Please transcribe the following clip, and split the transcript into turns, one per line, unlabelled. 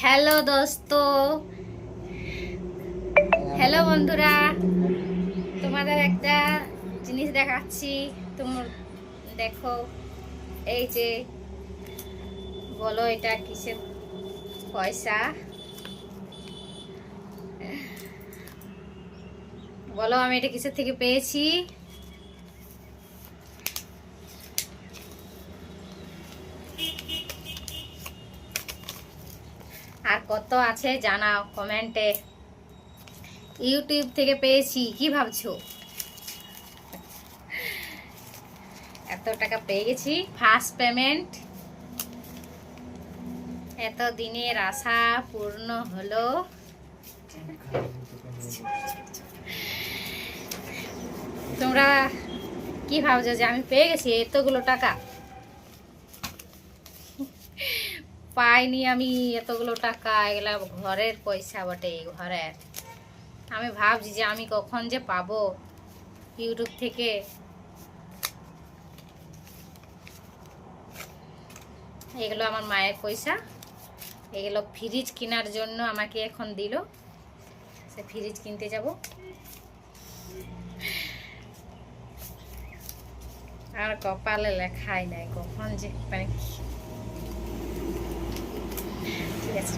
Hello দোস্ত, hello বন্ধুরা, তোমাদের একটা জিনিস দেখাচ্ছি। তোমরা দেখো, এই যে বলো এটা কিসের পয়সা? বলো আমি এটা কিসের থেকে পেয়েছি? আর কত আছে জানাও কমেন্টে। ইউটিউব থেকে পেয়েছি। কি ভাবছো? এত টাকা পেয়ে গেছি, ফার্স্ট পেমেন্ট। এত দিনের আশা পূর্ণ হলো। তোমরা কি ভাবছো যে আমি পেয়ে গেছি এতগুলো টাকা? পাইনি আমি এতগুলো টাকা। এগুলা ঘরের পয়সা বটে, ঘরের। আমি ভাবছি যে আমি কখন যে পাবো ইউটিউব থেকে। এগুলো আমার মায়ের পয়সা। এগুলো ফ্রিজ কেনার জন্য আমাকে এখন দিল। সে ফ্রিজ কিনতে যাব। আর কপালে লেখাই নাই কখন যে, মানে ঠিক আছে।